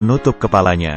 nutup kepalanya.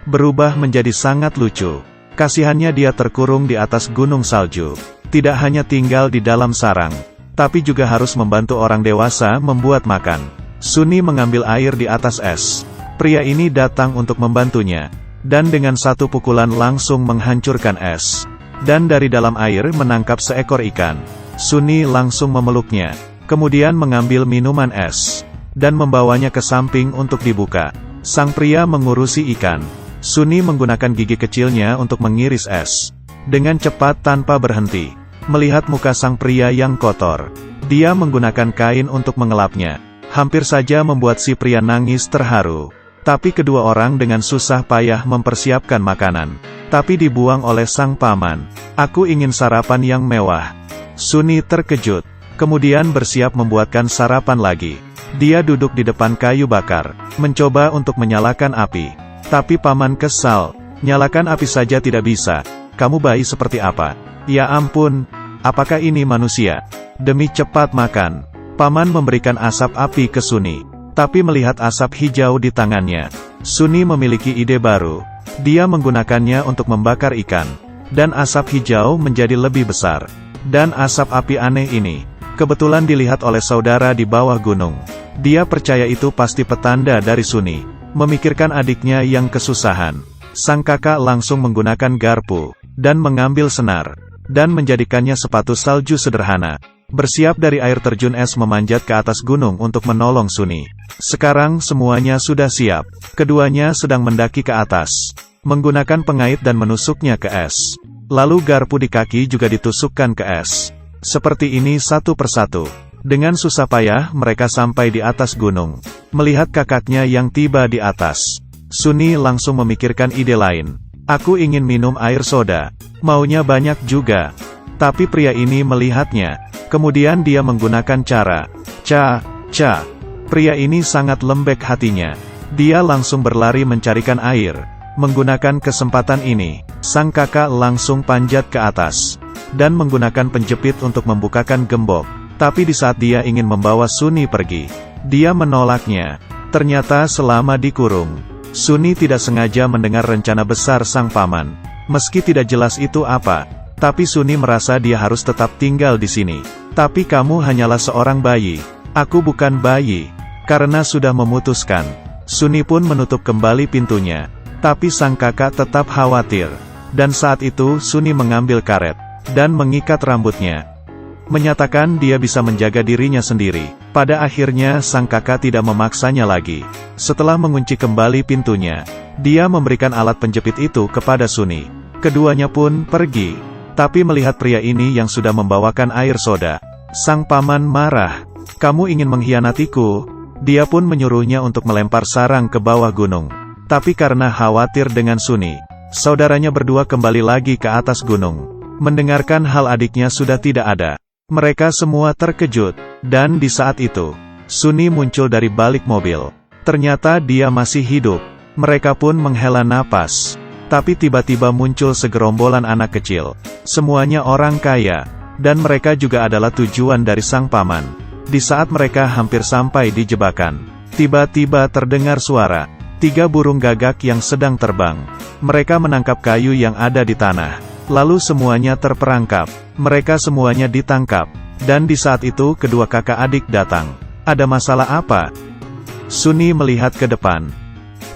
Berubah menjadi sangat lucu. Kasihannya dia terkurung di atas gunung salju. Tidak hanya tinggal di dalam sarang, tapi juga harus membantu orang dewasa membuat makan. Sunny mengambil air di atas es. Pria ini datang untuk membantunya, dan dengan satu pukulan langsung menghancurkan es. Dan dari dalam air menangkap seekor ikan. Sunny langsung memeluknya, kemudian mengambil minuman es, dan membawanya ke samping untuk dibuka. Sang pria mengurusi ikan. Sunny menggunakan gigi kecilnya untuk mengiris es. Dengan cepat tanpa berhenti. Melihat muka sang pria yang kotor, dia menggunakan kain untuk mengelapnya. Hampir saja membuat si pria nangis terharu. Tapi kedua orang dengan susah payah mempersiapkan makanan. Tapi dibuang oleh sang paman. Aku ingin sarapan yang mewah. Sunny terkejut. Kemudian bersiap membuatkan sarapan lagi. Dia duduk di depan kayu bakar, mencoba untuk menyalakan api. Tapi paman kesal. Nyalakan api saja tidak bisa. Kamu bayi seperti apa? Ya ampun, apakah ini manusia? Demi cepat makan, paman memberikan asap api ke Sunny. Tapi melihat asap hijau di tangannya, Sunny memiliki ide baru. Dia menggunakannya untuk membakar ikan. Dan asap hijau menjadi lebih besar. Dan asap api aneh ini, kebetulan dilihat oleh saudara di bawah gunung. Dia percaya itu pasti petanda dari Sunny. Memikirkan adiknya yang kesusahan, sang kakak langsung menggunakan garpu, dan mengambil senar, dan menjadikannya sepatu salju sederhana. Bersiap dari air terjun es memanjat ke atas gunung untuk menolong Sunny. Sekarang semuanya sudah siap. Keduanya sedang mendaki ke atas, menggunakan pengait dan menusuknya ke es. Lalu garpu di kaki juga ditusukkan ke es. Seperti ini satu persatu. Dengan susah payah mereka sampai di atas gunung. Melihat kakaknya yang tiba di atas, Sunny langsung memikirkan ide lain. Aku ingin minum air soda. Maunya banyak juga. Tapi pria ini melihatnya. Kemudian dia menggunakan cara ca. Pria ini sangat lembek hatinya. Dia langsung berlari mencarikan air. Menggunakan kesempatan ini, sang kakak langsung panjat ke atas, dan menggunakan penjepit untuk membukakan gembok. Tapi di saat dia ingin membawa Sunny pergi, dia menolaknya. Ternyata selama dikurung, Sunny tidak sengaja mendengar rencana besar sang paman. Meski tidak jelas itu apa, tapi Sunny merasa dia harus tetap tinggal di sini. Tapi kamu hanyalah seorang bayi. Aku bukan bayi. Karena sudah memutuskan, Sunny pun menutup kembali pintunya. Tapi sang kakak tetap khawatir. Dan saat itu Sunny mengambil karet, dan mengikat rambutnya. Menyatakan dia bisa menjaga dirinya sendiri. Pada akhirnya sang kakak tidak memaksanya lagi. Setelah mengunci kembali pintunya, dia memberikan alat penjepit itu kepada Sunny. Keduanya pun pergi. Tapi melihat pria ini yang sudah membawakan air soda, sang paman marah. Kamu ingin mengkhianatiku? Dia pun menyuruhnya untuk melempar sarang ke bawah gunung. Tapi karena khawatir dengan Sunny, saudaranya berdua kembali lagi ke atas gunung. Mendengarkan hal adiknya sudah tidak ada, mereka semua terkejut. Dan di saat itu, Sunny muncul dari balik mobil. Ternyata dia masih hidup. Mereka pun menghela napas. Tapi tiba-tiba muncul segerombolan anak kecil. Semuanya orang kaya. Dan mereka juga adalah tujuan dari sang paman. Di saat mereka hampir sampai di jebakan, tiba-tiba terdengar suara 3 burung gagak yang sedang terbang. Mereka menangkap kayu yang ada di tanah. Lalu semuanya terperangkap. Mereka semuanya ditangkap. Dan di saat itu kedua kakak adik datang. Ada masalah apa? Sunny melihat ke depan.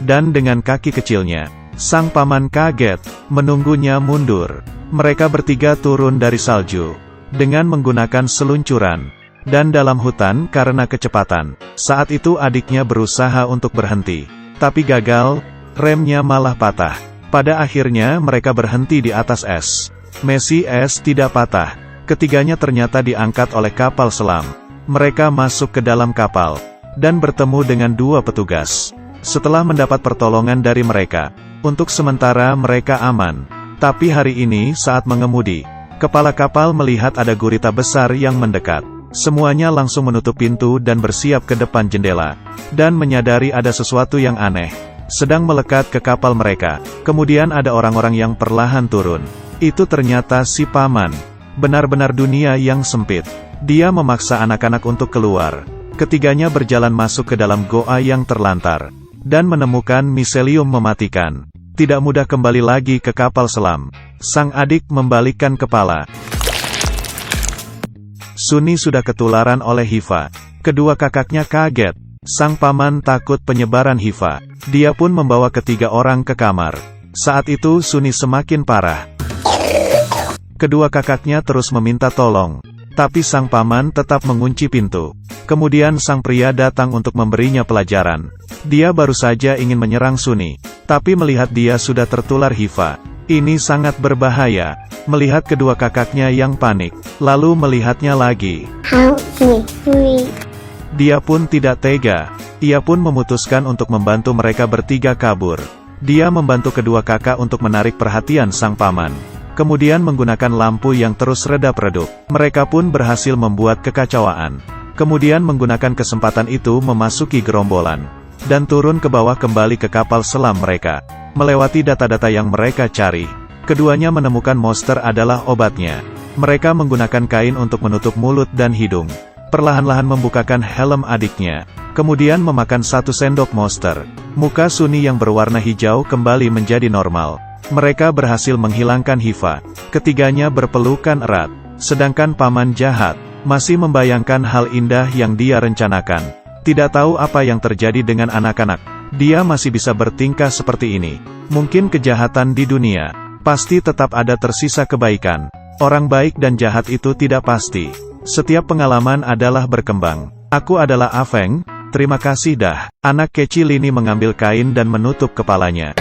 Dan dengan kaki kecilnya, sang paman kaget, menunggunya mundur. Mereka bertiga turun dari salju, dengan menggunakan seluncuran. Dan dalam hutan karena kecepatan. Saat itu adiknya berusaha untuk berhenti. Tapi gagal, remnya malah patah. Pada akhirnya mereka berhenti di atas es. Meski es tidak patah, ketiganya ternyata diangkat oleh kapal selam. Mereka masuk ke dalam kapal, dan bertemu dengan 2 petugas. Setelah mendapat pertolongan dari mereka, untuk sementara mereka aman. Tapi hari ini saat mengemudi, kepala kapal melihat ada gurita besar yang mendekat. Semuanya langsung menutup pintu dan bersiap ke depan jendela. Dan menyadari ada sesuatu yang aneh sedang melekat ke kapal mereka. Kemudian ada orang-orang yang perlahan turun. Itu ternyata si paman. Benar-benar dunia yang sempit. Dia memaksa anak-anak untuk keluar. Ketiganya berjalan masuk ke dalam goa yang terlantar, dan menemukan miselium mematikan. Tidak mudah kembali lagi ke kapal selam. Sang adik membalikkan kepala. Sunni sudah ketularan oleh HIV. Kedua kakaknya kaget. Sang paman takut penyebaran HIV. Dia pun membawa ketiga orang ke kamar. Saat itu Sunni semakin parah. Kedua kakaknya terus meminta tolong. Tapi sang paman tetap mengunci pintu. Kemudian sang pria datang untuk memberinya pelajaran. Dia baru saja ingin menyerang Sunni. Tapi melihat dia sudah tertular HIV. Ini sangat berbahaya. Melihat kedua kakaknya yang panik. Lalu melihatnya lagi. Dia pun tidak tega. Ia pun memutuskan untuk membantu mereka bertiga kabur. Dia membantu kedua kakak untuk menarik perhatian sang paman. Kemudian menggunakan lampu yang terus redap-redup. Mereka pun berhasil membuat kekacauan. Kemudian menggunakan kesempatan itu memasuki gerombolan. Dan turun ke bawah kembali ke kapal selam mereka. Melewati data-data yang mereka cari. Keduanya menemukan monster adalah obatnya. Mereka menggunakan kain untuk menutup mulut dan hidung. Perlahan-lahan membukakan helm adiknya. Kemudian memakan 1 sendok monster. Muka Sunni yang berwarna hijau kembali menjadi normal. Mereka berhasil menghilangkan HIV. Ketiganya berpelukan erat. Sedangkan paman jahat masih membayangkan hal indah yang dia rencanakan. Tidak tahu apa yang terjadi dengan anak-anak. Dia masih bisa bertingkah seperti ini. Mungkin kejahatan di dunia. Pasti tetap ada tersisa kebaikan. Orang baik dan jahat itu tidak pasti. Setiap pengalaman adalah berkembang. Aku adalah Afeng. Terima kasih dah. Anak kecil ini mengambil kain dan menutup kepalanya.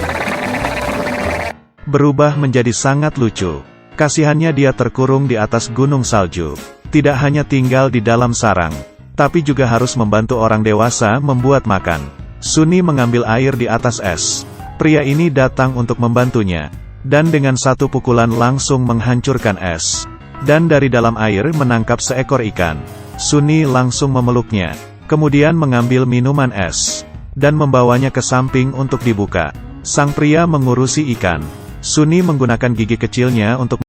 Berubah menjadi sangat lucu. Kasihannya dia terkurung di atas gunung salju. Tidak hanya tinggal di dalam sarang, tapi juga harus membantu orang dewasa membuat makan. Sunni mengambil air di atas es. Pria ini datang untuk membantunya. Dan dengan 1 pukulan langsung menghancurkan es. Dan dari dalam air menangkap seekor ikan. Sunni langsung memeluknya. Kemudian mengambil minuman es. Dan membawanya ke samping untuk dibuka. Sang pria mengurusi ikan. Sunni menggunakan gigi kecilnya untuk